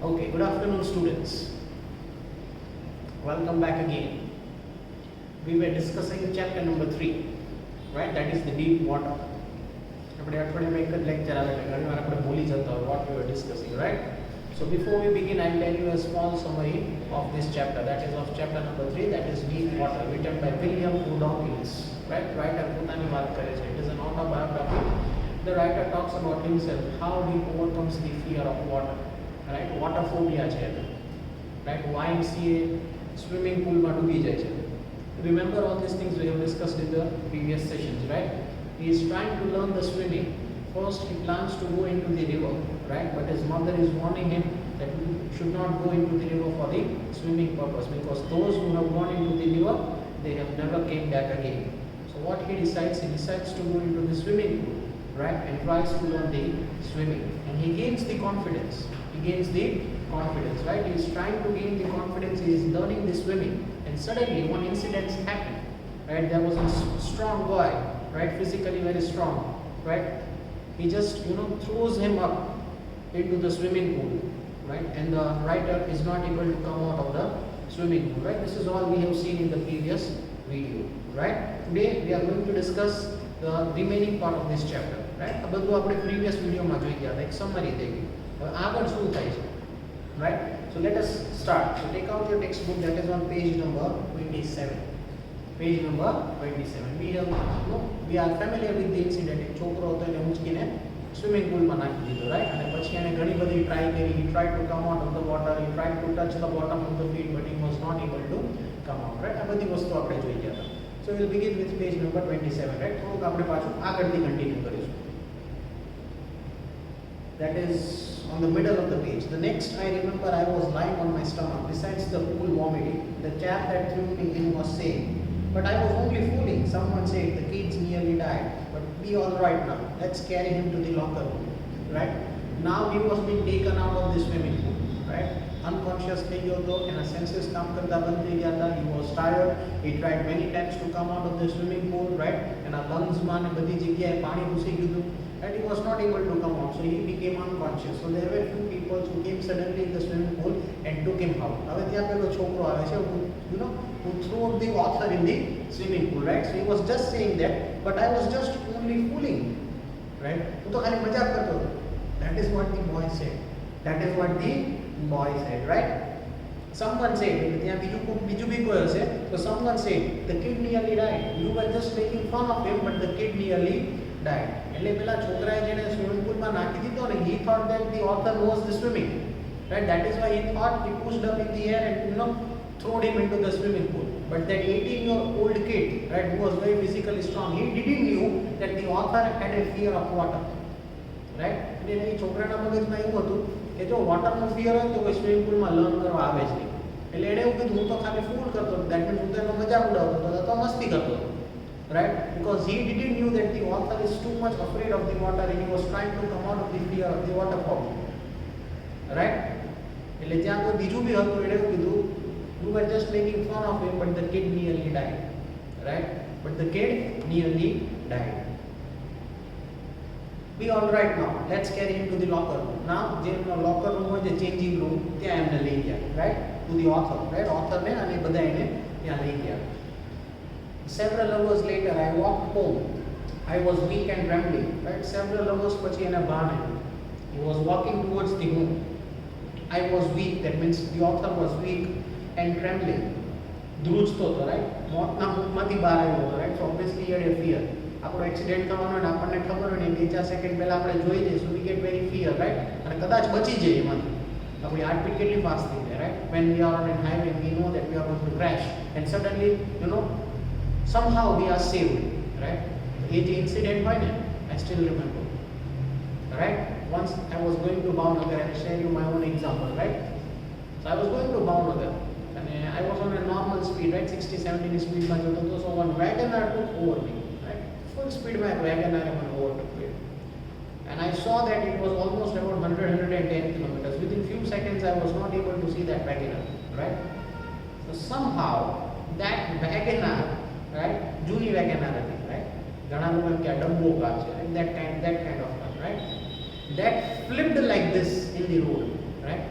Okay, good afternoon students. Welcome back again. We were discussing chapter number 3, right? That is the deep water. આપણે અઠવાડિયામાં એક જ lecture આવે એટલે ઘણીવાર આપણે ભૂલી જતા હોય what we were discussing, right? So before we begin, I'll tell you a small summary of this chapter. That is of chapter number 3, that is deep water, written by William Woodhouse, right? Writer પોતાની વાત કરે છે. It is an autobiography. The writer talks about himself, how he overcomes the fear of water, right? Water phobia છે, right? YMCA swimming pool માં ડૂબી જાય છે. Remember all these things we have discussed in the previous sessions, right? He is trying to learn the swimming. First he plans to go into the river, right? But his mother is warning him that he should not go into the river for the swimming purpose, because those who have gone into the river, they have never came back again. So what he decides to go into the swimming pool, right? And tries to learn the swimming. And he gains the confidence. Right? He is trying to gain the confidence. He is learning the swimming. And suddenly one incident happened, right? There was a strong boy, right? Physically very strong, right? He just, throws him up into the swimming pool, right? And the writer is not able to come out of the swimming pool, right? This is all we have seen in the previous video, right? Today we are going to discuss the remaining part of this chapter, right? આ બધું આપણે previous video માં જોઈ ગયા હતા, એક summary થઈ ગઈ. હવે આગળ શું થાય છે, right? So let us start. So take out your textbook, that is on page number 27. Page number 27. We are familiar with the incident. એક છોકરો હતો એને ઉંચકીને સ્વિમિંગ પૂલમાં નાખી દીધો, right? અને પછી એને ઘણી બધી ટ્રાય કરી. He tried to come out of the water, he tried to touch the bottom of the feet, but he was not able to come out, right? આ બધી વસ્તુ આપણે જોઈ ગયા હતા. So we'll begin with page number 27, right? થોડુંક આપણે પાછું આગળથી કન્ટિન્યુ કરીશું. That is on the middle of the page. The next I remember I was lying on my stomach besides the pool vomiting. The chap that threw me in was saying, but I was only fooling. Someone said the kids nearly died, but be all right now. Let's carry him to the locker room, right? Now he was being taken out of the swimming pool, right? Unconscious થઈ ગયો હતો, એના senses કામ કરતા બંધ થઈ ગયા હતા. He was tired. He tried many times to come out of the swimming pool, right? એના lungs માં ને બધી જગ્યાએ પાણી ઘૂસી ગયું હતું. And he was not able to come out, so he became unconscious. So there were few people who came suddenly in the swimming pool and took him out. હવે ત્યાં પેલો છોકરો આવે છે, who threw the author in the swimming pool, right? So he was just saying that, but I was just only fooling, right? હું તો ખાલી મજાક કરતો હતો. That is what the boy said, right? Someone said, ત્યાં બીજું બી કોઈ હશે, so someone said the kid nearly died. You were just making fun of him, but the kid nearly died. એટલે પેલા છોકરાએ જેને સ્વિમિંગ પૂલમાં નાખી દીધો ને, he thought that the author knows the swimming, right? That is why he thought, he pushed up in the air and threw him into the swimming pool. But that 18-year-old kid, right, who was very physically strong, he didn't knew that the author had a fear of water, right? એટલે એ છોકરાના મગજમાં એવું હતું કે જો વોટરનો fear હોય તો કોઈ સ્વિમિંગ પૂલમાં લર્ન કરવા આવે જ નહીં. એટલે એણે એવું કીધું, હું તો ખાલી ફૂલ કરતો હતો, દેટ મીન્સ હું તો એનો મજાક ઉડાવતો હતો અથવા મસ્તી કરતો હતો, right? Because he didn't knew that the author is too much afraid of the water and he was trying to come out of the fear of the water phobia, right? એટલે ત્યાં કોઈ બીજું બી હતું, એણે એવું કીધું, you were just making fun of him, but the kid nearly died, right? But the kid nearly died. Be all right now. Let's carry him to the locker room. Now, the locker room was the changing room. ત્યાં એમને લઈ ગયા, right? To the author, right? Author ને અને બધા એને ત્યાં લઈ ગયા. Several hours later, I walked home. I was weak and trembling, right? Several hours પછી એને ભાન આવ્યું. He was walking towards the home. I was weak. That means the author was weak and trembling. ધ્રુજતો હતો, right? મોતના મુખમાંથી બહાર આવ્યો હતો, right? So obviously he had a fear. આપણો એક્સિડન્ટ થવાનો ને આપણને ખબર હોય ને 2-4 સેકન્ડ પહેલા આપણે જોઈ જઈશું, we get very fear, right? અને કદાચ બચી જઈએ એમાંથી. આપણી હાર્ટબીટ કેટલી ફાસ્ટ થઈ જાય, right? When we are on a highway, we know that we are going to crash, and suddenly, somehow we are saved, right? એ જે ઇન્સિડન્ટ હોય ને, I still remember, right? Once I was going to Bhavnagar, and I share you my own example, right? So I was going to Bhavnagar, and I was on a normal speed, right? 60-70 speed માં જતો હતો. So one Wagoner took over me, right? Full speed માં Wagoner મને overtook me, and I saw that it was almost about 100-110 kilometers. Within few seconds I was not able to see that Wagoner, right? So somehow that Wagoner, right, જૂની Wagoner હતી, right? ઘણા લોકો એમ કે આ ડબ્બો car છે, right? That kind of car, right? That flipped like this in the road, right?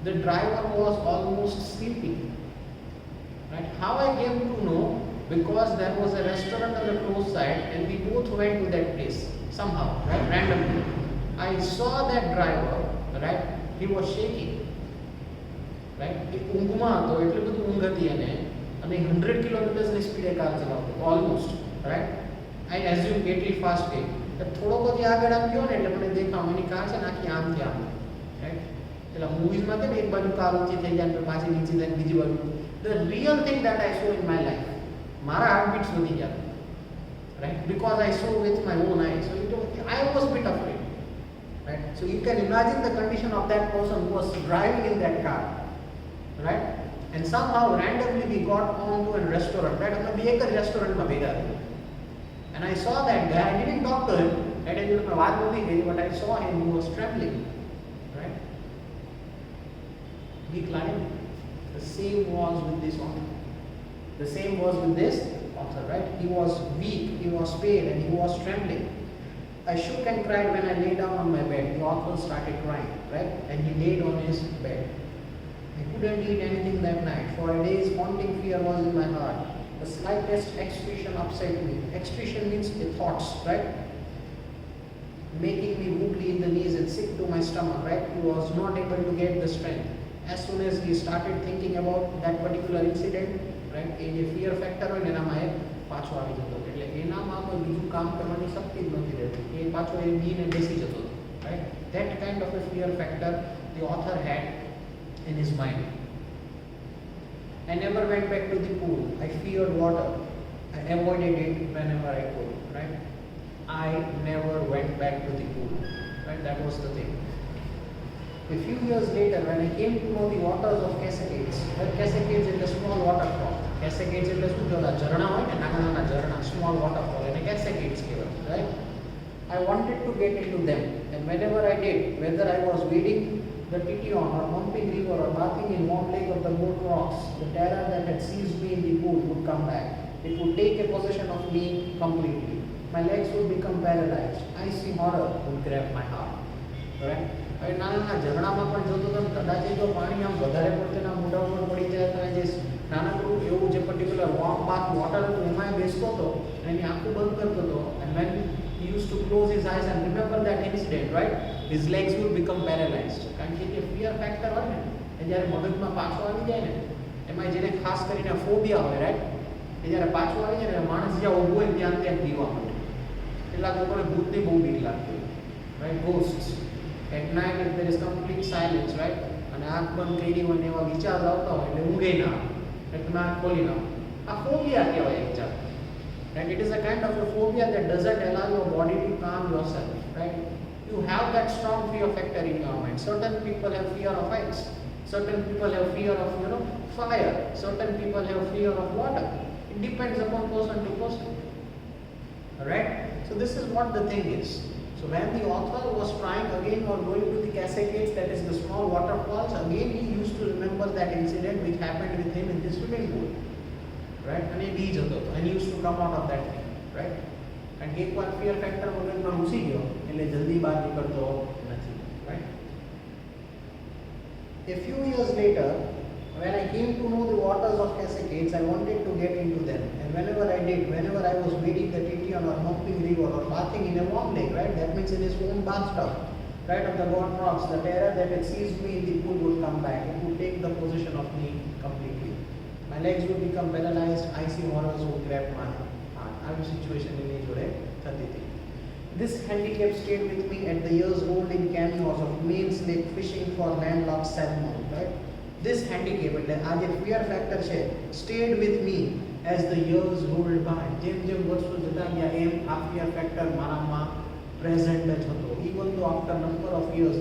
the driver was almost sleeping. Right? How I came to know? Because there was a restaurant on the close side and we both went to that place somehow, right? Randomly. I saw that driver, right? He was shaking. Right? એ ઊંઘમાં હતો એટલે બધું ઊંઘ હતી એને અને 100 કિલોમીટર્સની સ્પીડે car ચલાવતો almost, right? આઈ assume કે એટલી ફાસ્ટ ગઈ. થોડો બધી આગળ આમ ગયો ને એટલે મને દેખાવ એની કાર છે ને આખી આમથી આમ, રાઈટ? એટલે મૂવીઝમાં છે ને એક બાજુ કાર ઊંચી થઈ જાય પાછી નીચે જાય બીજી બાજુ. The real thing that I so in my life, મારા હાર્ટબીટ્સ વધી ગયા, right? Because I so with my own I. So I was a bit afraid, right? So you can imagine the condition of that person who was driving in that car, right? And somehow randomly we got on to a restaurant, right? हमने भी एक restaurant में भेजा था. And I saw that guy. I didn't talk to him. That is मैं बात नहीं की, but I saw him. He was trembling, right? We climbed. The same was with this author. The same was with this author, right? He was weak, he was pale, and he was trembling. I shook and cried when I lay down on my bed. The author started crying, right? And he laid on his bed. I couldn't eat anything that night. For a day's haunting fear was in my heart. The slightest excretion upset me. Excretion means the thoughts, right? Making me wobbly in the knees and sick to my stomach, right? He was not able to get the strength. As soon as he started thinking about that particular incident, right? A fear factor હોય ને એનામાં એ પાછો આવી જતો. એટલે એનામાં કોઈ બીજું કામ કરવાની શક્તિ જ નથી રહેતી. એ પાછો એ બીને બેસી જતો, right? That kind of a fear factor the author had in his mind. I never went back to the pool. I feared water. I avoided it whenever I could, right? I never went back to the pool, right? That was the thing. A few years later, when I came to know the waters of Cascades, well, Cascades is a small waterfall. Cascades is a झरना હોય ને નાના નાના ઝરણા, small waterfall, and Cascades કહેવાય, right? I wanted to get into them, and whenever I did, whether I was wading the Tition or pumping river or bathing in warm lake of the gold rocks, the terror that had seized me in the pool would come back. It would take a possession of me completely. My legs would become paralyzed. I see horror would grab my heart, right? હવે નાના નાના ઝરણામાં પણ જોતો તો કદાચ જો પાણી આમ વધારે પડતું ના મોઢા ઉપર પડી જાય તો જે નાનકડું એવું જે પર્ટિક્યુલર વોર્મ બાથ વોટર હતું એમાં બેસતો હતો અને એની આંખો બંધ કરતો હતો. And when he used to close his eyes and remember that incident, right, his legs would become paralyzed. કારણ કે જે ફિયર ફેક્ટર હોય ને એ જ્યારે મગજમાં પાછો આવી જાય ને એમાં જેને ખાસ કરીને ફોબિયા હોય, રાઈટ, એ જ્યારે પાછું આવી જાય ને માણસ જ્યાં ઊભો હોય ત્યાં ત્યાં પીવા માંડે. કેટલાક લોકોને ભૂતની બહુ બીક લાગતી હોય, right? ગોસ્ટ્સ at night if there is complete silence, right? અને આંખ બંધ કરી હોય ને એવા વિચાર આવતા હોય એટલે ઊંઘે ના એટલે તમે આંખ ખોલી ના. આ ફોબિયા કહેવાય એક જાત, right? It is a kind of a phobia that doesn't allow your body to calm yourself, right? You have that strong fear factor in your mind. Certain people have fear of heights, certain people have fear of fire, certain people have fear of water. It depends upon person to person, all right? So this is what the thing is. So when the author was trying again or going to the Cascades, that is the small waterfalls, again he used to remember that incident which happened with him in the swimming pool, right? And he used to come out of that thing, right? And એક વાર fear factor મગજમાં ઘૂસી ગયો એટલે જલ્દી બહાર નીકળતો નથી, right? A few years later, when I came to know the waters of Cascades, I wanted to get into them. And whenever I did, whenever I was wading the Tition or pumping river or bathing in a warm lake, right, that means in his own bathtub, right, of the gold rocks, the terror that had seized me in the pool would come back. It would take the possession of me completely. My legs would become paralyzed. Icy horrors would grab my heart. આવી situation એની જોડે થતી હતી. This handicap stayed with me at the years old in cameos of Maine's Lake fishing for landlocked salmon, right? This handicap, એટલે આ જે fear factor છે, stayed with me as the years rolled by. જેમ જેમ વર્ષો જતા ગયા એમ આ fear factor મારામાં present જ હતો. Even though after number of years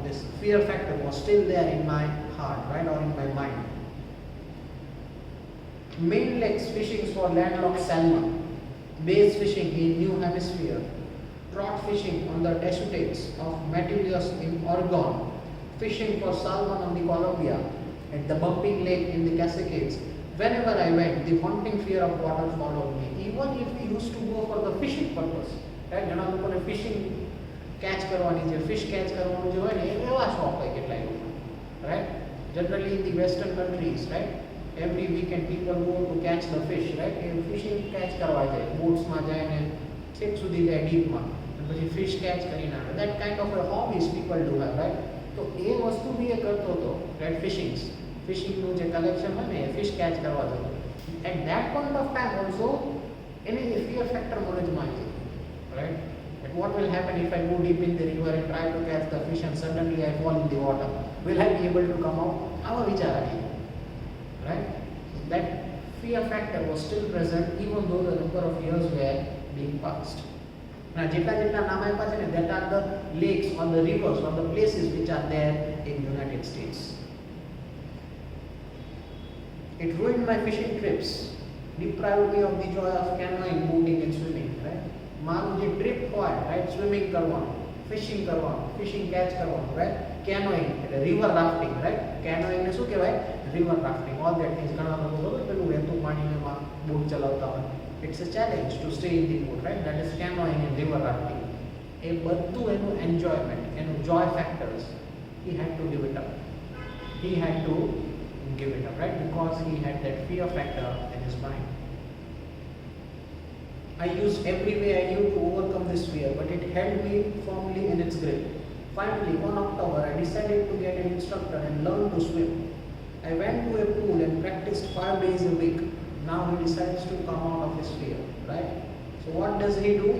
this fear factor was still there in my heart, right, or in my mind. Main lakes fishing for landlocked salmon, bass fishing in New Hampshire, trout fishing on the Deschutes of Metilius in Oregon, fishing for salmon on the Columbia, at the bumping lake in the Cascades. Whenever I went, the haunting fear of water followed me. Even if we used to go for the fishing purpose, right? ઘણા લોકોને fishing catch કરવાની છે, fish catch કરવાનું જે હોય ને એવા શોખ હોય કેટલાય લોકો, Generally in the western countries, right, every weekend people go to catch the fish, right, and fishing catch કરવા જાય, boats માં જાય ને છેક સુધી જાય deep માં અને પછી fish catch કરીને આવે. That kind of a hobbies people do have, right. તો એ વસ્તુ બી એ કરતો હતો, right, fishing નું જે collection હોય ને એ fish catch કરવા જતો. At that point of time also એને એ fear factor મગજમાં આવી જાય, right. But what will happen if I go deep in the river and try to catch the fish and suddenly I fall in the water? Will I be able to come out? આવા વિચાર આવી, right? That fear factor was still present even though the number of years were being passed. Now, જેટલા નામ આપ્યા છે ને, that are the lakes or the rivers or the places which are there in United States. It ruined my fishing trips, deprived me of the joy of canoeing, boating and swimming, right? મારું જે trip હોય, right, swimming કરવાનું, fishing catch કરવાનું, right, canoeing એટલે river rafting, right, canoeing ને શું કહેવાય, river rafting, all that things. ઘણા લોકો ખબર પેલું વહેતું પાણીમાં બોટ ચલાવતા હોય, it's a challenge to stay in the boat, right, that is canoeing and river rafting. એ બધું એનું એન્જોયમેન્ટ, એનું joy factors, he had to give it up, right, because he had that fear factor in his mind. I used every way I knew to overcome this fear, but it held me firmly in its grip. Finally, one October, I decided to get an instructor and learn to swim. I went to a pool and practiced 5 days a week. Now he decides to come out of his fear, right? So what does he do?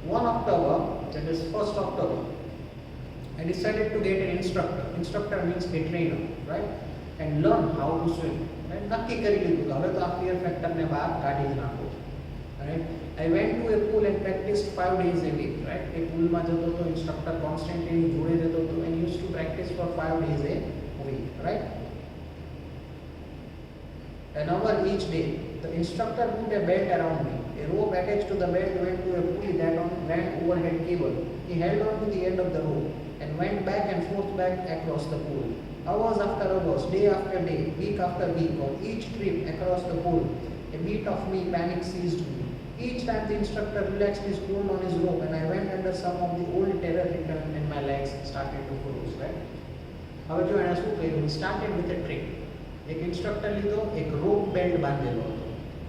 1 October, that is 1st October, I decided to get an instructor. Instructor means a trainer, right? And learn how to swim. Right? નક્કી કરી લીધું કે હવે તો આ fear factor ને બહાર કાઢી જ નાખો. Right? I went to a pool and practiced 5 days a week, right? A pool માં જતો હતો, instructor constantly જોડે રહેતો હતો and used to practice for 5 days a week, right? An hour each day. The instructor put a belt around me. A rope attached to the belt went to a pulley that ran overhead cable. He held on to the end of the rope and went back and forth back across the pool. Hours after hours, day after day, week after week, on each trip across the pool, a beat of me panic seized me. Each time the instructor relaxed his hold on his rope and I went under, some of the old terror returned and my legs started to froze, right? હવે જો એને શું કર્યું, he started with a trick. એક instructor લીધો, એક રોપ belt બાંધેલો હતો,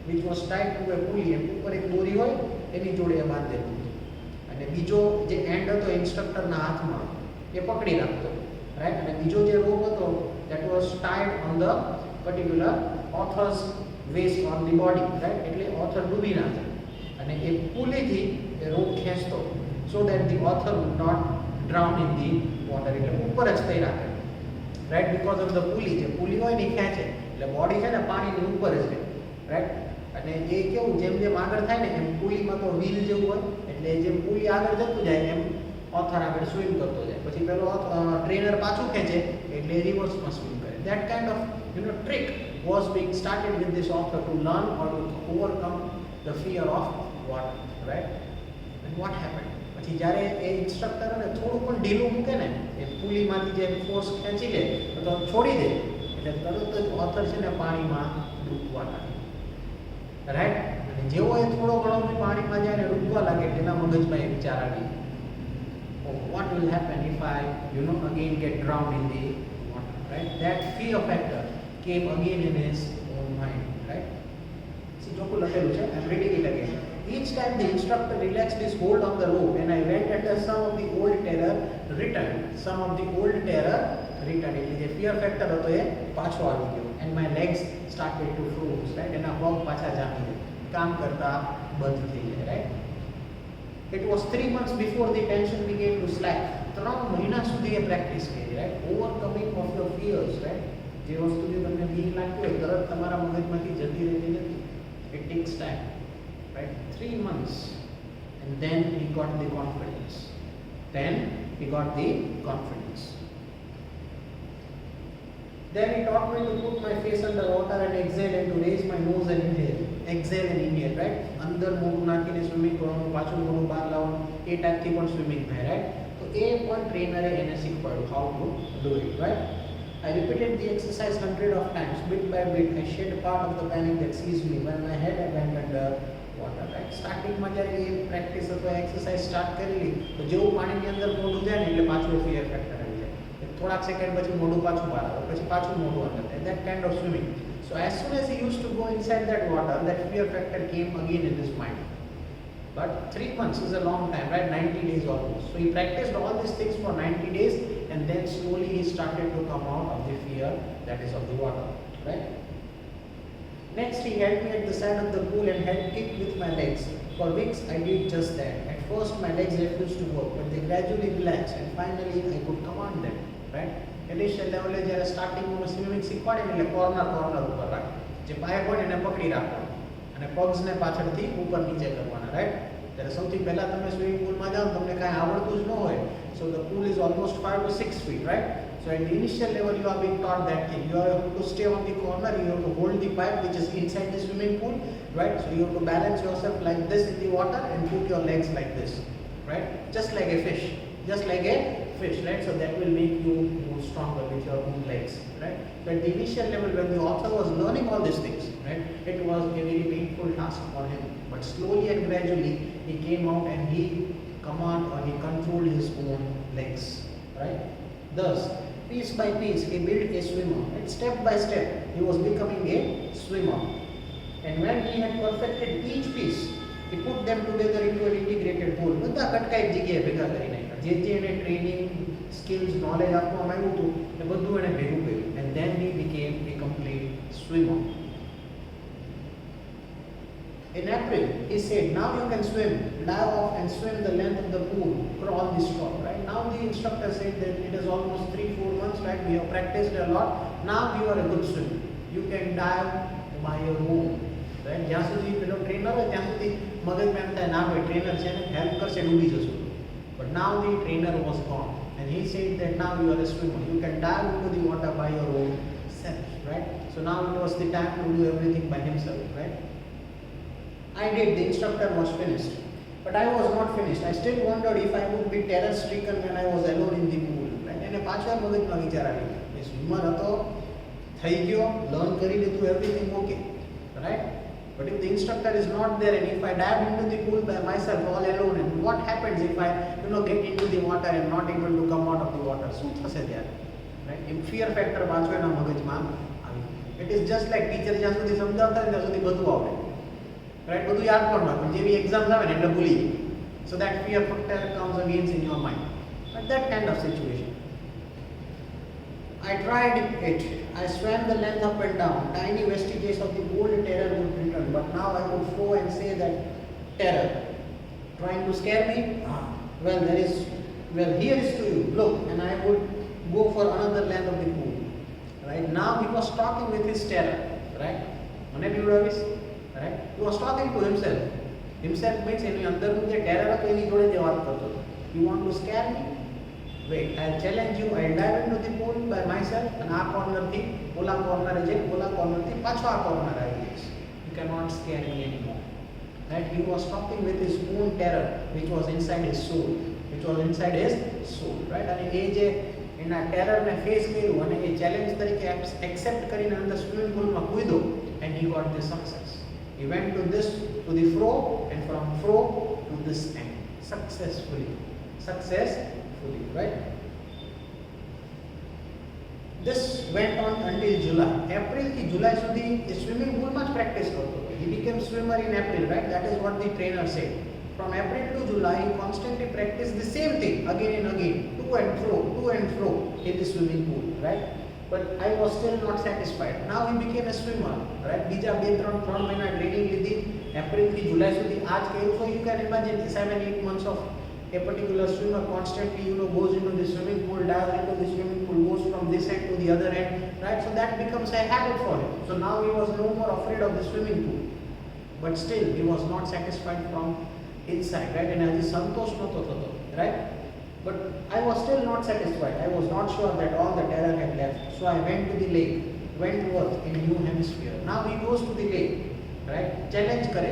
which was tied to a pulley, and ઉપર એક દોરી હોય એની જોડે બાંધેલું હતું, અને બીજો જે એન્ડ હતો ઇન્સ્ટ્રક્ટરના હાથમાં એ પકડી રાખતો, રાઈટ, અને બીજો જે રોપ હતો that was tied on the particular author's waist on the body, right? એટલે author ડૂબી ના જાય અને એ પુલીથી એ રોપ ખેંચતો so that the author would not drown in the water. એટલે ઉપર જ થઈ રાખે, right, because of the pulley. જે પુલી હોય ને ખેંચે એટલે બોડી છે ને પાણીની ઉપર જ રહે, રાઈટ. અને એ કેવું, જેમ જેમ આગળ થાય ને એમ પુલીમાં તો વ્હીલ જેવું હોય, એટલે જેમ પુલી આગળ જતું જાય એમ ઓથર આગળ સ્વિમ કરતો જાય, પછી પેલો ટ્રેનર પાછું ખેંચે એટલે રિવર્સમાં સ્વિમ કરે. That kind of trick was being started with this author to learn or to overcome the fear of water, right? And what happened? પછી જ્યારે એ ઇન્સ્ટ્રક્ટર ને થોડું પણ ઢીલું મૂકે ને, એ પુલીમાંથી જે ફોર્સ ખેંચી લે તો છોડી દે એટલે તરત જ ઓથર છે ને પાણીમાં ડૂબવા લાગે, રાઈટ. અને જેવો એ થોડો ઘણો બી પાણીમાં જાય ને ડૂબવા લાગે એટલે એના મગજમાં એ વિચાર આવી, what will happen if I again get drowned in the water, right? That fear factor came again in his own mind, right? See, જોકું લખેલું છે, I'm reading it again. Each time the instructor relaxed his hold on the rope and I went under, some of the old terror returned. એટલે જે fear factor હતો એ પાછો આવી ગયો and my legs started to froze, right? એના પગ પાછા જામી ગયા, કામ કરતા બંધ થઈ ગયા, right? It was 3 months before the tension began to slack. 3 મહિના સુધી એ પ્રેક્ટિસ કરી, right? Overcoming of your fears, right? જે વસ્તુથી તમને બીક લાગતી હોય તરત તમારા મગજમાંથી જતી રહેતી નથી. It takes time, right? 3 months and then he got the confidence. Then he taught me to put my face under water and exhale and to raise my nose and inhale. Exhale and inhale, right? અંદર મોઢું નાખીને swimming કરવાનું, પાછું મોઢું બહાર લાવવાનું, એ ટાઈપથી પણ swimming થાય, રાઈટ. તો એ પણ ટ્રેનરે એને શીખવાડ્યું how to do it, right? I repeated the exercise 100 of times, bit by bit. I shed part of the panic that seized me when my head went under water, right? સ્ટાર્ટિંગમાં જ્યારે એ practice અથવા exercise start કરેલી તો જેવું પાણીની અંદર મોઢું જાય ને એટલે પાછું ફિયર ફેક્ટર આવી જાય. થોડાક સેકન્ડ પછી મોઢું પાછું બહાર આવે, પછી પાછું મોઢું અંદર થાય, that kind of swimming. So as soon as he used to go inside that water, that fear factor came again in his mind. But 3 months is a long time, right? 90 days almost. So he practiced all these things for 90 days, and then slowly he started to come out of the fear that is of the water, right? Next, he held me at the side of the pool and helped kick with my legs. For weeks, I did just that. At first, my legs refused to work, but they gradually relaxed, and finally, I could command them, right? Initial level જ્યારે સ્ટાર્ટિંગમાં swimming શીખવાડે એટલે corner ઉપર રાખ, જે પાય હોય એને પકડી રાખવાનો અને પગ્સને પાછળથી ઉપર નીચે કરવાના, રાઈટ? ત્યારે સૌથી પહેલા તમે સ્વિમિંગ પુલમાં જાઓ તમને કાંઈ આવડતું જ ન હોય, so the pool is almost 5 to 6 feet, right? So at the initial level you are being taught that thing. You are to stay on the corner, you have to hold the pipe which is inside the swimming pool, right? So you have to balance yourself like this in the water and put your legs like this, right? Just like a fish, right? So that will make you more stronger with your own legs, right? So at the initial level when the author was learning all these things, right, it was a very painful task for him. But slowly and gradually he came out and he controlled his own legs, right? Thus, piece by piece, he built a swimmer. And step by step, he was becoming a swimmer. And when he had perfected each piece, he put them together into an integrated whole. બધા કટકા એક જગ્યાએ ભેગા કરી નાખ્યા. જે એને training, skills, knowledge આપવામાં આવ્યું હતું એ બધું એને ભેગું કર્યું. And then he became a complete swimmer. In April, he said, now you can swim, dive off and swim the length of the pool, crawl the stroke, right? Now the instructor said that it is almost 3-4 months, right? We have practiced a lot. Now you are a good swimmer. You can dive by your own, right? જ્યાં સુધી પેલો trainer હોય ત્યાં સુધી મગજમાં એમ થાય ના ભાઈ ટ્રેનર છે ને હેલ્પ કરશે ડૂબી જશું. But now the trainer was gone and he said that now you are a swimmer. You can dive into the water by your own self, right? So now it was the time to do everything by himself, right? I did, the instructor was finished. But I was not finished. I still wondered if I would be terror stricken when I was alone in the pool. Right? એને પાછા મગજમાં વિચાર આવી ગયો. એ swimmer હતો, થઈ ગયો, learn કરી લીધું, everything okay. Right? But if the instructor is not there and if I dive into the pool by myself all alone, and what happens if I get into the water and not able to come out of the water? શું થશે ત્યારે? Right? In fear factor પાછો એના મગજમાં આવી. It is just like teacher જ્યાં સુધી સમજાવતા હોય ત્યાં સુધી બધું આવડે. Right? બધું યાદ પણ રાખો. જેવી એક્ઝામ્સ આવે ને એટલે ભૂલી જાય. So that fear factor comes again in your mind. But that kind of situation. I tried it. I swam the length up and down. Tiny vestiges of the old terror would return. But now I would flow and say that terror trying to scare me. Well, here is to you. Look, and I would go for another length of the pool. Right? Now he was talking with his terror. Right? Right? He was talking to himself. Himself means એની અંદરનું જે terror હતું એની જોડે જે વાત કરતો હતો. You want to scare me? Wait, I'll challenge you. I'll dive into the pool by myself and આ કોર્નરથી ઓલા કોર્નરે જઈ ઓલા કોર્નરથી પાછો આ કોર્નર આવી જઈશ. You cannot scare me anymore. Right? He was talking with his own terror which was inside his soul. Right? અને એ જે એના ટેરરને face કર્યું અને એ ચેલેન્જ તરીકે એક્સેપ્ટ કરીને અંદર swimming પુલમાં કૂદ્યો and he got the success. He went to the fro and from fro to this end successfully, right? This went on until July. April to July સુધી એ swimming પુલમાં જ practice કરતો. He became swimmer in April, right? That is what the trainer said. From April to July, he constantly practiced the same thing again and again, to and fro in the swimming pool, right? But I was still not satisfied. Now he became a swimmer, right? બીજા 2-3 મહિના training લીધી. April થી જુલાઈ સુધી આ જ કર્યું. So you can imagine 7-8 months of a particular swimmer constantly goes into the swimming pool, dives into the swimming pool, goes from this end to the other end, right? So that becomes a habit for him. So now he was no more afraid of the swimming pool. But still he was not satisfied from inside, right? And hજી સંતોષ નહોતો થતો, right? But I was still not satisfied. I was not sure that all the terror had left. So I went to the lake, Wentworth in New Hampshire. Now he goes to the lake, right? Challenge કરે.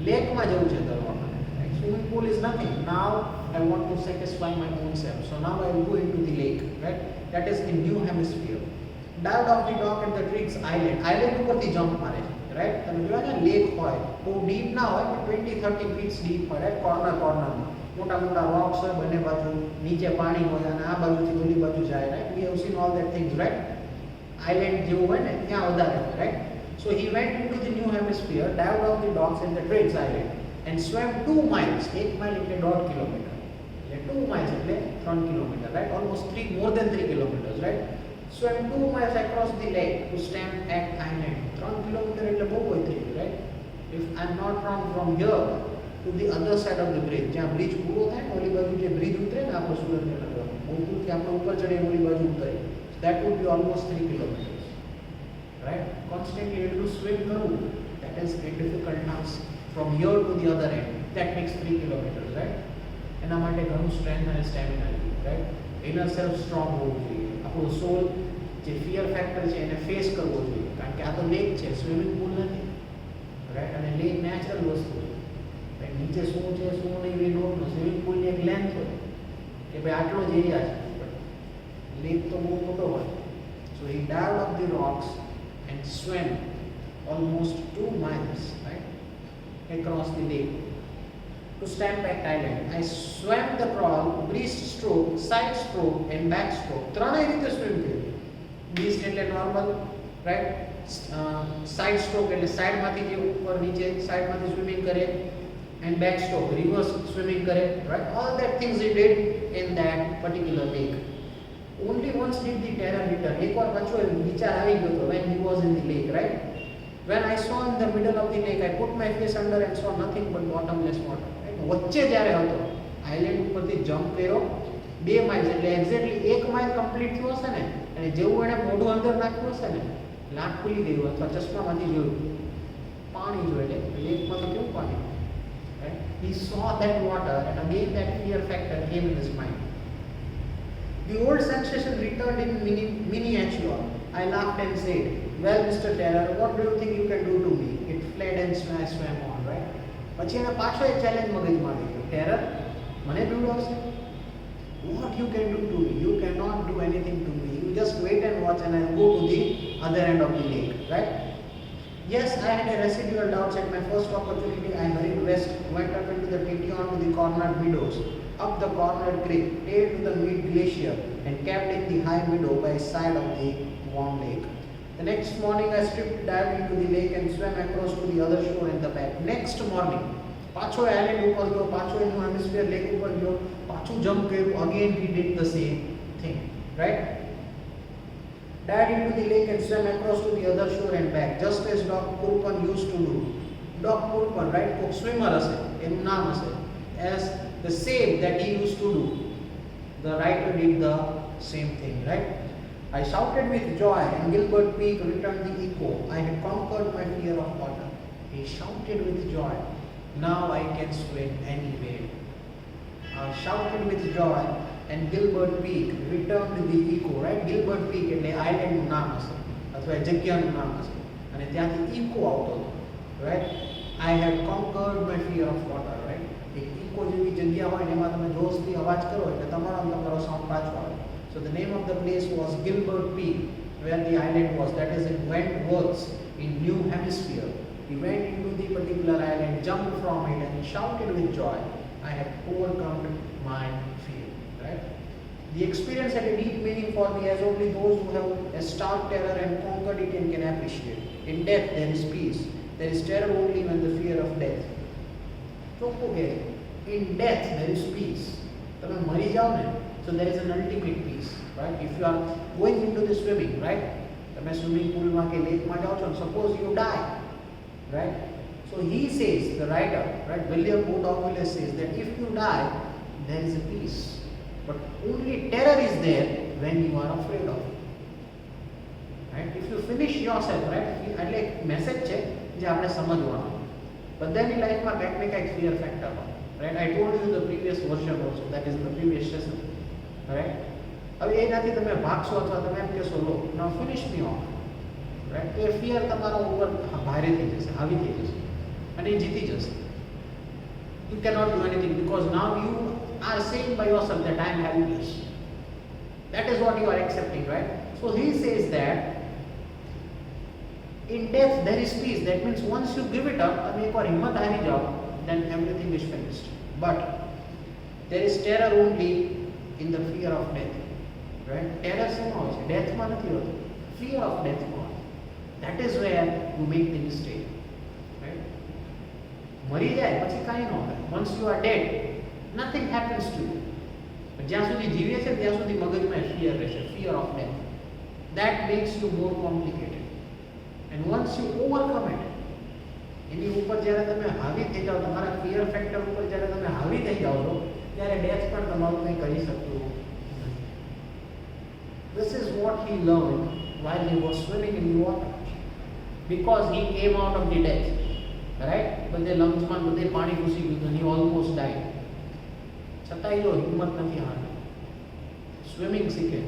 લેકમાં જવું છે તરવામાં. Right? Swimming pool is nothing. Now I want to satisfy my own self. So now I will go into the lake, right? That is in New Hampshire. Dived off the dock at the Triggs Island. Island ઉપરથી jump મારે છે, right? તમે જોયા ને lake હોય બહુ deep ના હોય, 20-30 feet deep હોય, right? કોર્નરમાં. મોટા મોટા રોક્સ હોય બંને બાજુ, નીચે પાણી હોય અને આ બાજુથી ઓલી બાજુ જાય, right. We have seen all that things, right. Island જેવું હોય ને ત્યાં વધારે હોય, right. So he went into the new hemisphere, dived off the docks in the Trades Island and swam 2 miles. 1 mile એટલે 1.5 કિલોમીટર. એટલે 2 miles એટલે 3 kilometre, right? Almost more than 3 kilometers, right? Swam 2 miles across the lake to Stamp Act Island. 3 kilometre એટલે બહુ હોય થઈ ગયું, right? If I'm not wrong, from here to the other side of the bridge, જ્યાં bridge પૂરો થાય ને ઓલી બાજુ જે બ્રિજ ઉતરે ને આપણો સુરેન્દ્રનગર, ઓલથી આપણે ઉપર ચડીને ઓલી બાજુ ઉતરે, that would be almost 3 kilometers. Right? Constantly able to swim through. That is a difficult task. From here to the other end, that makes 3 kilometers, right? એના માટે ઘણું સ્ટ્રેન્થ અને સ્ટેમિના જોઈએ, રાઈટ. ઇનર સેલ્ફ સ્ટ્રોંગ હોવું જોઈએ. આપણો સોલ જે fear factor છે એને ફેસ કરવો જોઈએ, કારણ કે આ તો લેક છે, સ્વિમિંગ પુલ નથી, રાઈટ. અને લેક નેચરલ વસ્તુ છે, રાઈટ. નીચે શું છે શું નહીં વી ડોન્ટ નો. સ્વિમિંગ પુલની એક લેન્થ હોય કે ભાઈ આટલો જ એરિયા છે, લેક તો બહુ મોટો હોય. So he dived off the rocks and swam almost 2 miles, right, across the lake to Stamp Act Island. I swam the crawl, breaststroke, side stroke and backstroke. ત્રણેય રીતે સ્વિમ કર્યું. બ્રીસ્ટ એટલે નોર્મલ, રાઈટ. સાઇડ સ્ટ્રોક એટલે સાઈડમાંથી જે ઉપર નીચે સાઈડમાંથી swimming કરે, and backstroke reverse swimming કરે, right. All that things he did in that particular lake. Only once did the terror return. એક વાર પાછો વિચાર આવી ગયો હતો when he was in the lake, right? When I saw in the middle of the lake, I put my face under and saw nothing but bottomless water. Right? વચ્ચે જ્યારે હતો આઇલેન્ડ ઉપરથી જમ્પ કર્યો 2 માઇલ એટલે exactly 1 mile complete થયો હશે ને, અને જેવું એને મોઢું અંદર નાખ્યું હશે ને, લાટ ખુલી ગયું અથવા ચશ્મામાંથી જોયું પાણી જોયું, એટલે લેકમાં તો કેવું પાણી, right? He saw that water and again that fear factor came in his mind. The old sensation returned in miniature. I laughed and said, "Well, Mr. Terror, what do you think you can do to me?" It fled and swam on, right? પછી એને પાછો એક challenge મગજમાં આવી ગયો, terror મને બીવડાવશે? What you can do to me? You cannot do anything to me. You just wait and watch and I'll go to the other end of the lake, right? Yes, I had a residual doubts at my first opportunity. I hurried west, went up into the Tition to the cornered meadows, up the cornered creek, tail to the mid glacier, and camped in the high meadow by side of the warm lake. The next morning I stripped, dived into the lake and swam across to the other shore and the back. Next morning, પાછો island ઉપર ગયો, પાછો એનું hemisphere lake ઉપર ગયો, પાછું jump કર્યું, again he did the same thing, right? Dived into the lake and swam across to the other shore and back, just as Doc Purpan used to do. Doc Purpan, right? કોક swimmer હશે, એનું નામ હશે, as the same that he used to do. The writer did the same thing, right? I shouted with joy and Gilbert Peak returned the echo. I had conquered my fear of water. He shouted with joy. Now I can swim anywhere. I shouted with joy and Gilbert Peak returned the echo, right? Gilbert Peak એટલે આઇલેન્ડનું નામ હશે અથવા જગ્યાનું નામ હશે, અને ત્યાંથી eco આવતો હતો, right? I had conquered my fear of water, right? Eco જેવી જગ્યા હોય ને એમાં તમે જોશથી અવાજ કરો એટલે તમારો સાઉન્ડ પાછો આવે. So the name of the place was Gilbert Peak, where the island was. That is in Wentworth in New Hampshire. He went into the particular island, jumped from it, and he shouted with joy, "I have overcome my fear." Right? The experience had a deep meaning for me, as only those who have a stark terror and conquered it can appreciate. In death there is peace. There is terror only when the fear of death. So okay, in death there is peace. તમે મરી જાઓ ને, so there is an ultimate peace, right? If you are going into the swimming, right? તમે swimming પુલમાં કે લેકમાં જાઓ છો, suppose you die, right? So he says, the writer, right, William Woodhouse says that if you die, there is a peace. But only terror is there when you are afraid of it. Right? If you finish yourself, right? એટલે એક message છે જે આપણે સમજવાનો. બધાની લાઈફમાં કંઈક ને કંઈક ફિયર ફેક્ટર હોય, right? I told you the previous version also, that is in the previous session, right? હવે એનાથી તમે ભાગશો અથવા તમે એમ કહેશો લો now finish me off, right? તો એ ફિયર તમારા ઉપર ભારે થઈ જશે, હાવી થઈ જશે અને એ જીતી જશે. You cannot do anything because now you are saying by yourself that I am helpless. That is what you are accepting, right? So he says that in death there is peace. That means once you give it up, તમે એકવાર હિંમત હારી જાઓ, then everything is finished. But There is terror only in the fear of death. Right? Terror શેમાં હોય છે? ડેથમાં નથી હોતું. Fear of death માં હોય. That is where you make the mistake. Right? મરી જાય પછી કાંઈ ન હોય. Once you are dead, nothing happens to you. જ્યાં સુધી જીવે છે ત્યાં સુધી મગજમાં fear રહેશે. Fear of death. That makes you more complicated. And once you overcome it, એની ઉપર જ્યારે તમે હાવી થઈ જાઓ, તમારા ફિયર ફેક્ટર ઉપર જ્યારે તમે હાવી થઈ જાઓ છો, ત્યારે ડેથ પણ તમારું કંઈ કરી શકતું નથી. This is what he learned while he was swimming in the water, because he came out of the death, right? બધે લંગ્સમાં બધે પાણી ઘૂસી ગયું and he almost died. છતાંય જો હિંમત નથી હારી. સ્વિમિંગ શીખે.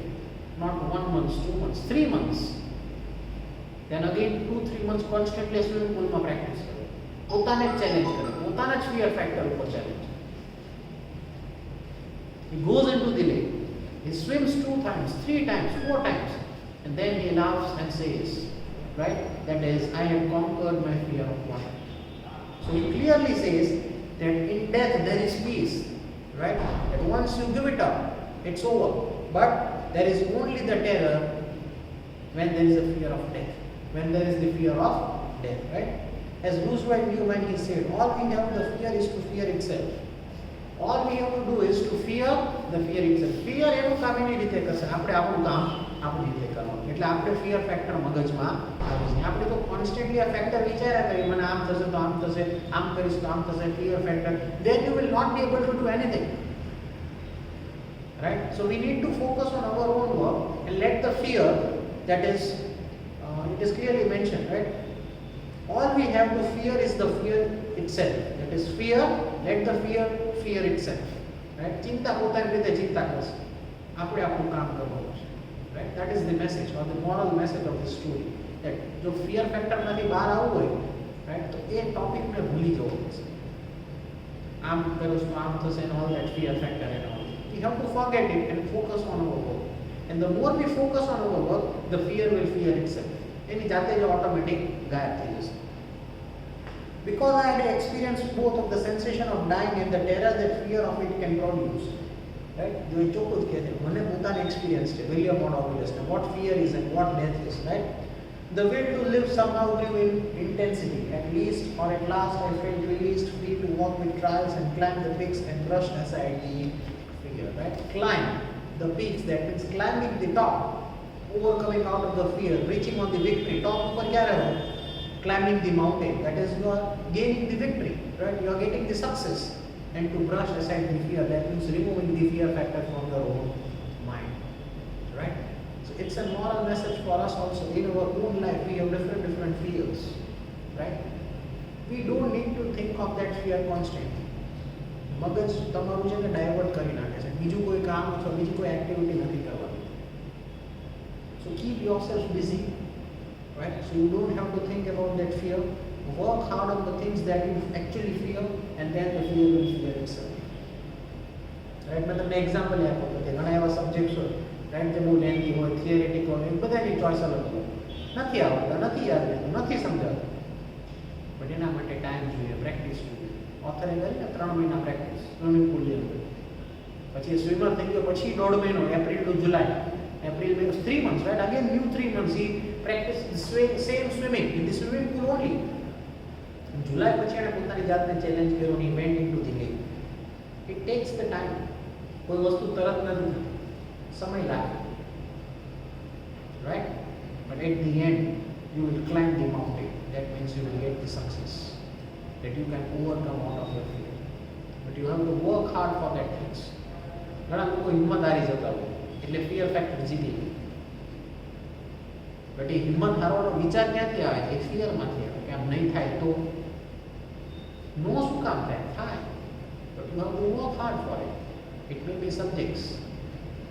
Not 1 month, 2 months, 3 months. Then again 2-3 months constantly swimming pool માં practice કરે. પોતાને જ ચેલેન્જ કરે, પોતાના જ ફિયર ફેક્ટર ઉપર challenge. He goes into the lake. He swims 2 times, 3 times, 4 times, and then he laughs and says, right? That is, I have conquered my fear of water. So he clearly says that in death there is peace, right? That once you give it up, it's over. But there is only the terror when there is a fear of death. When there is the fear of death, right? As Roosevelt knew when he said, all we have to fear is to fear itself. All we have to do is to fear the fear itself. Fear એનું કામ એની રીતે કરશે, આપણે આપણું કામ આપણી રીતે કરવાનું. એટલે આપણે ફિયર ફેક્ટર મગજમાં આવે છે. આપણે તો કોન્સ્ટન્ટલી આ ફેક્ટર વિચાર્યા કરીએ, મને આમ થશે તો આમ થશે, આમ કરીશ તો આમ થશે, fear factor. Then you will not be able to do anything. Right? So we need to focus on our own work and let the fear, that is, it is clearly mentioned, right? All we have to fear is the fear itself. That is fear, let the fear fear itself. Right? ચિંતા પોતાની રીતે ચિંતા કરશે. આપણે આપણું કામ કરવાનું છે. Right? That is the message or the moral message of this story. That જો fear factor માંથી બહાર આવવું હોય, right? તો એ ટોપિકને ભૂલી જવું પડશે. આમ કરીશ તો આમ થશે and all that fear factor and all. We have to forget it and focus on our work. And the more we focus on our work, the fear will fear itself. એની જાતે જ ઓટોમેટિક ગાયબ થઈ જશે. Because I had experienced both of the sensation of dying and the terror that fear of it can produce. Right? જો એ ચોખ્ખું જ કહે છે, મને પોતાને એક્સપિરિયન્સ છે, વિલિયમ મોડોવિલસ ને, what fear is and what death is, right? The will to live somehow grew in intensity. At least or at last I felt released, free to walk with trials and climb the peaks and brush aside the fear. Right? Climb the peaks, that means climbing the top, overcoming out of the fear, reaching on the victory. Top ઉપર ક્યારે હોય? Climbing the mountain, that is, you are gaining the victory, right? You are getting the success. And to brush aside the fear, that means removing the fear factor from your own mind, right? So it's a moral message for us also. In our own life, we have different fears, right? We don't need to think of that fear constantly. મગજ તમારું છે ને divert કરી નાખે છે, બીજું કોઈ કામ અથવા બીજી કોઈ એક્ટિવિટી નથી કરવાની. So keep yourself busy, right? So you don't have to think about that fear. Work hard on the things that you actually fear, and then the fear will fear itself. Right? मैं તમને example આપો તો કે ઘણા એવા subjects હોય, right, જે બહુ લેન્થી હોય, થિયરેટિક હોય, બધાની ચોઈસ અલગ હોય. નથી આવડતા, નથી યાદ રહેતું, નથી સમજાતું. બટ એના માટે ટાઈમ જોઈએ, પ્રેક્ટિસ જોઈએ. ઓથરે કરીને 3 મહિના પ્રેક્ટિસ, સ્વિમિંગ પુલની અંદર. પછી સ્વિમર થઈ ગયો પછી 1.5 મહિનો, April two July. April means 3 months, right? Again, new 3 months. He practiced the same swimming in the swimming pool only. In July, પછી એને પોતાની જાતને ચેલેન્જ કર્યો. He went into the lake. It takes the time. કોઈ વસ્તુ તરત નથી થતી, સમય લાગે, right? But at the end, you will climb the mountain. That means you will get the success. That you can overcome out of your fear. But you have to work hard for that things. ઘણા લોકો હિંમત હારી જતા હોય, એટલે fear factor જીતી ગયું. But એ હિંમત હારવાનો વિચાર ક્યાંથી આવે છે? એ ફિયરમાંથી આવે કે આમ નહીં થાય તો નો શું કામ થાય? થાય. But you have to work hard for it. It may be subjects,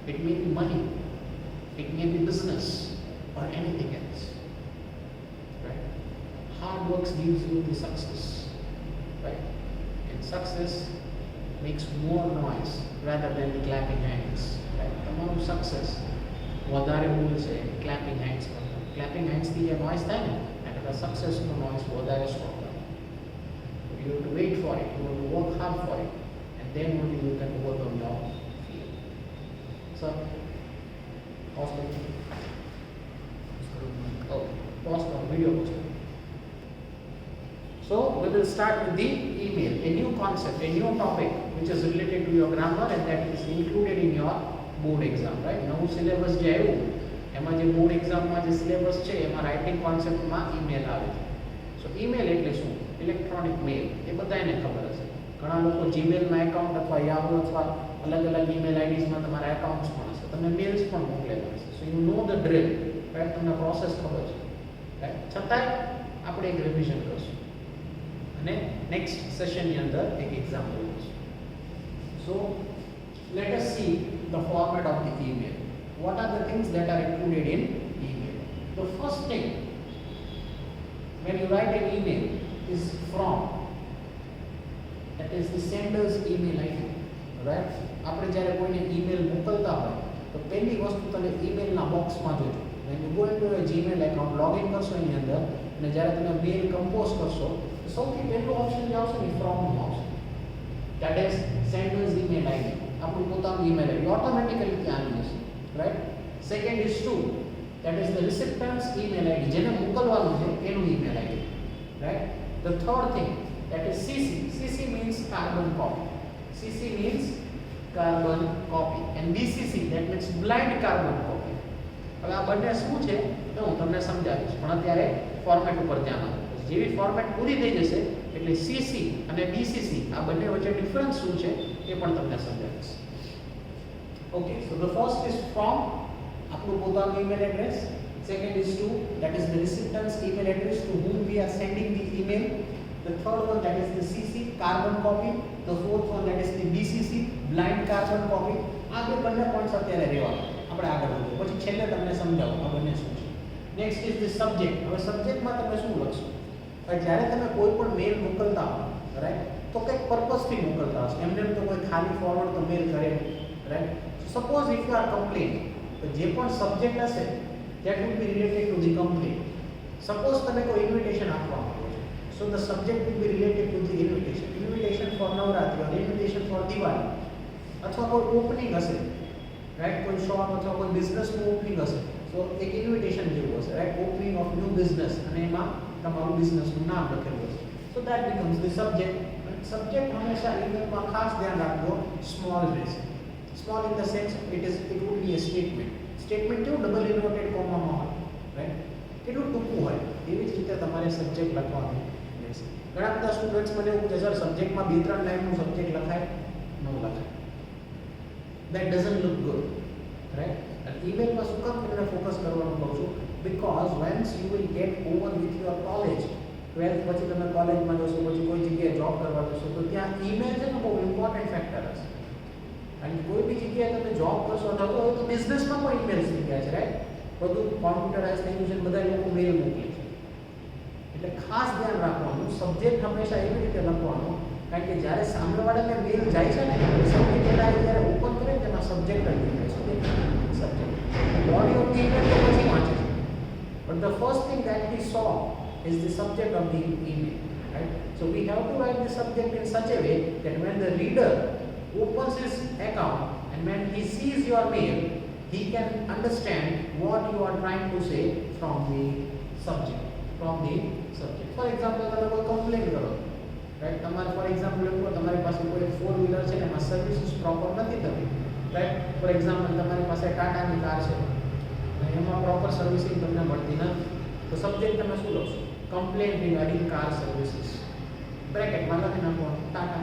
it may be money, it may be business or anything else. Right? Hard work gives you the success. Right? And success makes more noise rather than the clapping hands. Right? તમારું success વધારે બોલશે clapping hands કરતાં. Clapping હેન્ડ્સથી જે noise થાય ને એના સક્સેસનો noise વધારે strong થાય. You have to wait for it, you have to work hard for it, and then only you can work on your field. So, pause the video. So we will start with the email, a new concept, a new topic which is related to your grammar and that is included in your board exam, right? નવું syllabus જે આવ્યું એમાં જે board એક્ઝામમાં જે syllabus છે એમાં writing કોન્સેપ્ટમાં email આવે છે. સો ઈમેલ એટલે શું? ઇલેક્ટ્રોનિક મેલ. એ બધાને ખબર હશે. ઘણા લોકો જીમેલમાં એકાઉન્ટ અથવા યાહુ અથવા અલગ અલગ ઈમેલ આઈડીઝમાં તમારા એકાઉન્ટ્સ પણ હશે. તમે મેલ્સ પણ મોકલેલા હશે. So you know the drill, right? તમને પ્રોસેસ ખબર છે, રાઈટ? છતાંય આપણે એક રિવિઝન કરશું અને નેક્સ્ટ સેશનની અંદર એક એક્ઝામ્પલ લઈશું. સો let us see the format of the email. What are the things that are included in email? The first thing when you write an email is from, that is the sender's email ID, right? આપણે જ્યારે કોઈને email મોકલતા હોય તો પહેલી વસ્તુ તમે ઈમેલના બોક્સમાં જોજો. when you go into a gmail account login કરશો એની અંદર અને જ્યારે તમે મેલ કમ્પોઝ કરશો તો સૌથી પહેલું ઓપ્શન જે આવશે ને ફ્રોમ નું આવશે. that is sender's email ID. આપણું પોતાનું ઈમેલ આઈડી ઓટોમેટિકલી ત્યાં આવી જશે, right? Second is to, that is the recipient's email ID, જેને મોકલવાનું છે એનું email ID, right? the third thing, that is CC means carbon copy. CC means carbon copy and BCC, that means blind carbon copy. હવે આ બંને શું છે તો હું તમને સમજાવીશ, પણ અત્યારે ફોર્મેટ ઉપર ધ્યાન આપો. જેવી ફોર્મેટ પૂરી થઈ જશે એટલે CC અને BCC આ બંને વચ્ચે ડિફરન્સ શું છે એ પણ તમને સમજાવીશ. Okay, so the first is from, આપણું પોતાનું email address. Second is to, that is the recipient's email address to whom we are sending the email. The third one, that is the CC, carbon copy. The fourth one, that is the BCC, blind carbon copy. આ બે બંને points અત્યારે રહેવા, આપણે આગળ વધીએ પછી છેલ્લે તમને સમજાવું આ બંને શું છે. Next is the subject. હવે સબ્જેક્ટમાં તમે શું લખશો? જ્યારે તમે કોઈ પણ મેલ મોકલતા હો, રાઈટ, તો કંઈક પર્પસથી મોકલતા હશો. એમને તો કોઈ ખાલી ફોરવર્ડ તો મેલ કરે, right? Suppose if you are complain, તો જે પણ સબ્જેક્ટ હશે that will be related to the complaint. Suppose તમે કોઈ ઇન્વિટેશન આપવા માંગો છો, so the subject will be related to the invitation for Navratri or invitation for Diwali, અથવા કોઈ ઓપનિંગ હશે, રાઈટ? કોઈ શોપ અથવા કોઈ બિઝનેસનું ઓપનિંગ હશે, so એક ઇન્વિટેશન જેવું હશે, right? Opening of new business અને એમાં તમારું બિઝનેસનું નામ લખેલું હશે. so that becomes the subject. Subject હંમેશા ઈમેલમાં ખાસ ધ્યાન રાખજો, સ્મોલ રહેશે. Small in the sense it would be a statement. Statement કેવું ડબલ ઇન્વર્ટેડ કોમામાં હોય, રાઈટ? કેટલું ટૂંકું હોય એવી જ રીતે તમારે સબ્જેક્ટ લખવાનું રહેશે. ઘણા બધા સ્ટુડન્ટ્સ મને એવું પૂછે, સર સબ્જેક્ટમાં 2-3 લાઈનનું સબ્જેક્ટ લખાય? ન લખાય. that doesn't look good, right? અને ઈમેલમાં શું કામ તમને ફોકસ કરવાનું કહું છું? because once you will get over with your college, 12th પછી તમે કોલેજમાં જશો, પછી કોઈ જગ્યાએ જોબ કરવા જશો, તો ત્યાં ઈમેલ છે ને બહુ ઇમ્પોર્ટન્ટ ફેક્ટર હશે. અને કોઈ બી જગ્યાએ તમે જોબ કરશો અથવા તો બિઝનેસમાં પણ ઈમેલ્સ થઈ ગયા છે, રાઈટ? બધું કોમ્પ્યુટરાઇઝ થઈ ગયું છે, બધા લોકો મેલ મોકલે છે. એટલે ખાસ ધ્યાન રાખવાનું, સબ્જેક્ટ હંમેશા એવી રીતે લખવાનું, કારણ કે જ્યારે સામેવાળાને મેલ જાય છે ને સૌથી પહેલાં જ્યારે ઓપન કરે ને તેમાં સબ્જેક્ટ જ નીકળે છે. Subject body of the email તો પછી વાંચે છે, but the first thing that we so is the subject of the email, right? So we have to write the subject in such a way that when the reader opens his account and when he sees your mail, he can understand what you are trying to say from the subject. For example, તમે કોઈ complain કરો, right? તમારે for example એવું તમારી પાસે કોઈ 4-વ્હીલર છે ને એમાં સર્વિસીસ પ્રોપર નથી થતી, રાઈટ? ફોર એક્ઝામ્પલ તમારી પાસે ટાટાની કાર છે અને એમાં પ્રોપર સર્વિસિંગ તમને મળતી નથી, તો સબ્જેક્ટ તમે શું લખશો? કમ્પ્લેન રિગાર્ડિંગ કાર સર્વિસીસ, બ્રેકેટમાં લખી નાખવાનું ટાટા,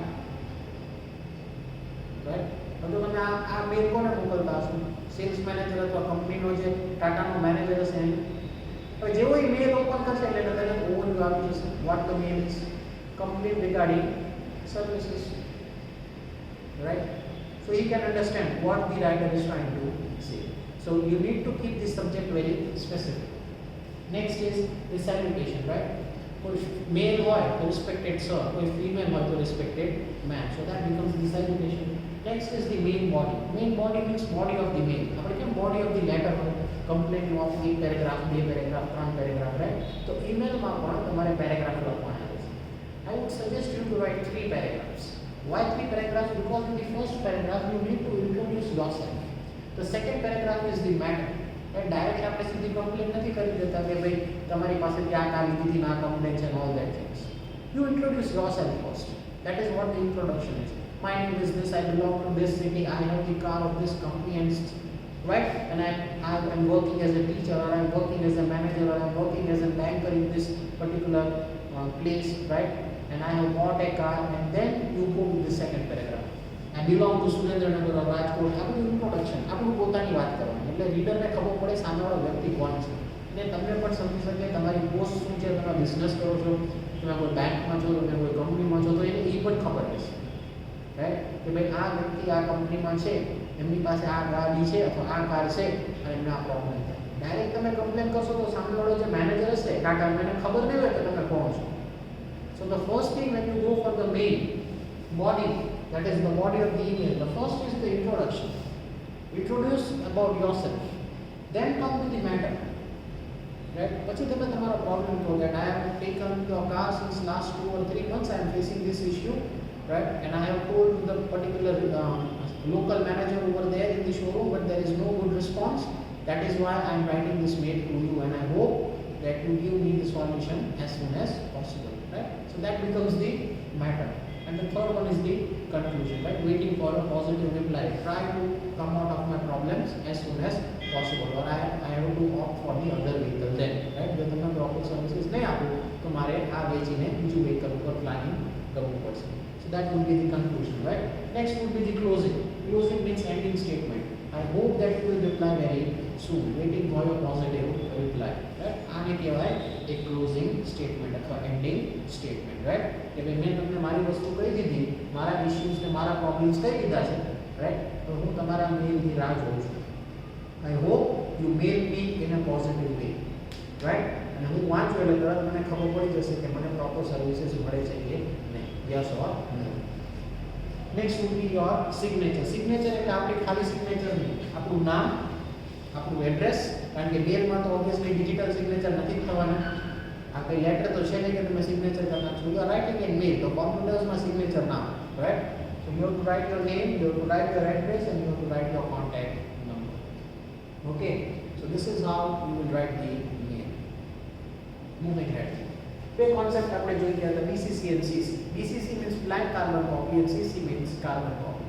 રાઈટ? તો તમે આ મેલ કોને મોકલતા હશો? સેલ્સ મેનેજર અથવા કંપનીનો જે ટાટાનો મેનેજર હશે એને. હવે જેવો એ મેલ ઓપન કરશે એટલે તરત ઓવરવ્યુ આવી જશે. What the mail is? Complain regarding services, right? So he can understand what the writer is trying to say. So you need to keep the subject very specific. Next is the salutation, right? કોઈ મેલ હોય તો respected sir, કોઈ female હોય તો respected ma'am. So that becomes the salutation. Next is the main body. Main body means body of the mail. આપણે કેમ body of the letter હોય? Complain of 1 paragraph, 2 paragraph, 3 paragraph, right? તો ઈમેલમાં પણ તમારે પેરેગ્રાફ લખવાના રહેશે. I would suggest you to write 3 paragraphs. Why 3 paragraphs? Because in the first paragraph you need to introduce yourself. The second paragraph is the matter. Direct આપણે સીધી complain નથી કરી દેતા કે ભાઈ તમારી પાસેથી આ કાર લીધી હતી ના કમ્પ્લેન છે and all that things. You introduce yourself first. That is what the introduction is. My name is this, I belong to this city, I have the car of this company and right, and I am working as a teacher, or I am working as a manager, or I am working as a banker in this particular place, right, and I have bought a car, and then you go to the second paragraph. I belong to Surendranagar or Rajkot. આ બધું introduction, આપણું પોતાની વાત કરવાની, એટલે રીડરને ખબર પડે સામેવાળો વ્યક્તિ કોણ છે અને તમને પણ સમજી શકે તમારી પોસ્ટ શું છે, તમે બિઝનેસ કરો છો, તમે કોઈ બેંકમાં છો, તમે કોઈ કંપનીમાં છો, તો એને એ પણ ખબર રહેશે, રાઈટ, કે ભાઈ આ વ્યક્તિ આ કંપનીમાં છે, એમની પાસે આ ગાડી છે અથવા આ કાર છે અને એમને આ પ્રોબ્લેમ થાય. ડાયરેક્ટ તમે કમ્પ્લેન કરશો તો સામેવાળો જે મેનેજર હશે ટાટા, એને ખબર નહીં હોય કે તમે કોણ છો. So the first thing when you go for the main body, that is the body of the email, the first is the introduction. Introduce about yourself. Then come to the matter. Right? પછી તમે તમારો problem કહો that I have taken your car since last 2 or 3 months, I am facing this issue, right? And I have told the particular local manager over there in the showroom, but there is no good response. That is why I am writing this mail to you, and I hope that you give me the solution as soon as possible. Right? So that becomes the matter. And the third one is the conclusion, right? Waiting for a positive reply. Try to come out of my problems as soon as possible, or I have to opt for the other vehicle then, right? જો તમે proper services નહીં આપો તો મારે આ વેચીને બીજું vehicle ઉપર પ્લાનિંગ કરવું પડશે. So that would be the conclusion, right? Next would be the closing. Closing means ending statement. I hope that you will reply very soon. Waiting for your positive reply, right? આને કહેવાય એક closing statement અથવા ending statement, right? કે ભાઈ મેં તમને મારી વસ્તુ કહી દીધી, મારા ઇશ્યુઝ ને મારા પ્રોબ્લેમ્સ કહી દીધા છે, રાઈટ? તો હું તમારા મેલની રાહ જોઉં છું. I hope you mail me in a positive way, right? અને હું વાંચું એટલે તરત મને ખબર પડી જશે કે મને પ્રોપર સર્વિસીસ મળે છે કે નહીં, yes or no. Next would be your signature. Signature એટલે આપણી ખાલી સિગ્નેચર નહીં, આપણું નામ, આપણું એડ્રેસ, કારણ કે મેલમાં તો ઓબ્વિયસલી ડિજિટલ સિગ્નેચર નથી થવાનું. આ કઈ લેટર તો છે નહીં કે તમે સિગ્નેચર કરી નાખશો. યુ આર રાઇટિંગ ઇન મેલ, તો કોમ્પ્યુટર્સમાં સિગ્નેચર ના, right? So you have two write your name, you have two write your address and you have two write your contact number. Okay, so this is how you will write the mail. Moving ahead. બે concept આપણે જોઈ ગયા હતા, BCC and CC. BCC means blank carbon copy and CC means carbon copy.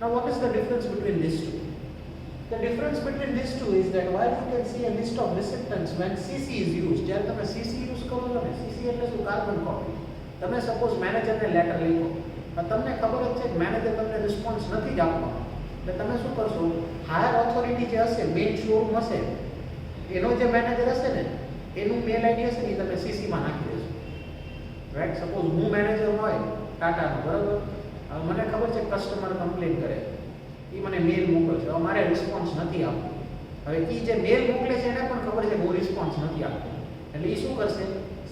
Now what is the difference between these two? The difference between these two is that while you can see a list of recipients when CC is used, જ્યારે તમે CC use કરો છો ને, CC એટલે શું? Carbon copy. તમે suppose મેનેજરને letter લખો, તમને ખબર જ છે કે મેનેજર તમને રિસ્પોન્સ નથી જ આપવાનો, એટલે તમે શું કરશો? હાયર ઓથોરિટી જે હશે, મેઇન શોરૂમ હશે, એનો જે મેનેજર હશે ને, એનું મેલ આઈડી હશે ને, તમે CCમાં નાખી દેશો, રાઈટ? સપોઝ હું મેનેજર હોય ટાટાનો, બરાબર? હવે મને ખબર છે કસ્ટમર કમ્પ્લેન કરે, એ મને મેલ મોકલે છે, હવે મારે રિસ્પોન્સ નથી આપવો. હવે એ જે મેલ મોકલે છે એને પણ ખબર છે કે હું રિસ્પોન્સ નથી આપતો, એટલે એ શું કરશે?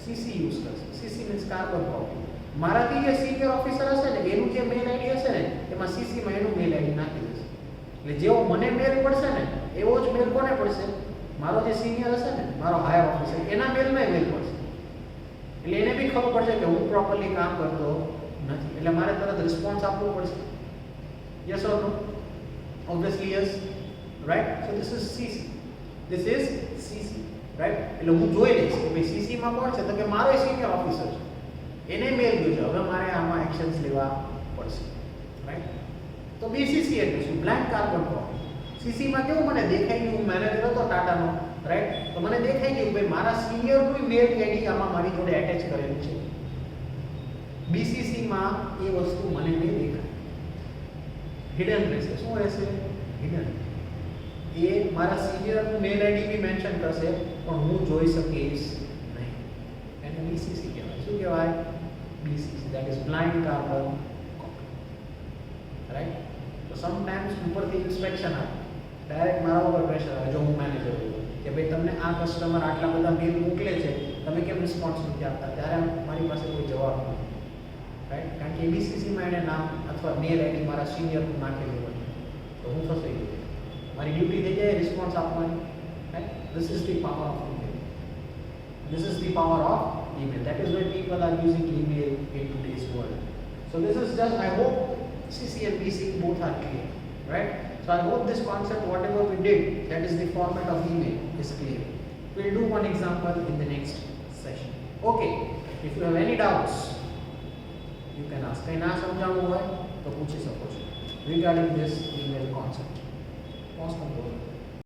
સીસી યુઝ કરશે. CC means carbon copy. મારાથી જે સિનિયર ઓફિસર હશે ને, એનું જે મેલ આઈડી હશે ને, એમાં સીસીમાં એનું મેલ આઈડી નાખી દેશે. એટલે જેવો મને મેલ પડશે ને, એવો જ મેલ કોને પડશે? મારો જે સિનિયર હશે ને, મારો હાયર ઓફિસર, એના મેલમાં મેલ પડશે. એટલે એને બી ખબર પડશે કે હું પ્રોપરલી કામ કરતો નથી, એટલે મારે તરત રિસ્પોન્સ આપવો પડશે. Yes or no? Obviously yes, right? So this is CC. This is CC, right? એટલે હું જોઈ લઈશ કે ભાઈ CC માં કોણ છે, તો કે મારો સિનિયર ઓફિસર છે, એને મેલ ગયો છે, હવે મારે આમાં એક્શન્સ લેવા પડશે, રાઈટ? તો BCC એટલે શું? Blank carbon copy. CC માં કેવું મને દેખાઈ ગયું, હું મેનેજર હતો ટાટાનો, રાઈટ? તો મને દેખાઈ ગયું ભાઈ મારા સિનિયરનું મેલ આઈડી આમાં મારી જોડે એટેચ કરેલું છે. BCC માં એ વસ્તુ મને નહીં દેખાય, હિડન રહેશે. શું રહેશે? હિડન. એ મારા સિનિયરનું મેલ આઈડી બી મેન્શન કરશે, પણ હું જોઈ શકીશ નહીં. એને BCC કહેવાય. શું કહેવાય? BCC, that is blind carbon copy, right? તો સમટાઈમ્સ ઉપરથી ઇન્સ્પેક્શન આવે, ડાયરેક્ટ મારા ઉપર પ્રેશર આવે, જો હું મેનેજર છું કે ભાઈ તમને આ કસ્ટમર આટલા બધા મેલ મોકલે છે, તમે કેમ રિસ્પોન્સ નથી આપતા? ત્યારે મારી પાસે કોઈ જવાબ નથી, રાઈટ? કારણ કે BCCમાં એને નામ અથવા મેલ આઈડી મારા સિનિયરનું નાખેલું હોય, તો હું ફસાઈ ગયો. મારી ડ્યુટી થઈ જાય રિસ્પોન્સ આપવાની, right? This is the power of email. This is the power of email. That is why people are using email in today's world. So this is just, I hope CC and BC both are clear, right? So I hope this concept, whatever we did, that is the format of email, is clear. We'll do one example in the next session. Okay, if you have any doubts, you can ask. कहीं ना समझाऊँ हुआ है तो पूछ ही सको regarding this email concept. Pause control.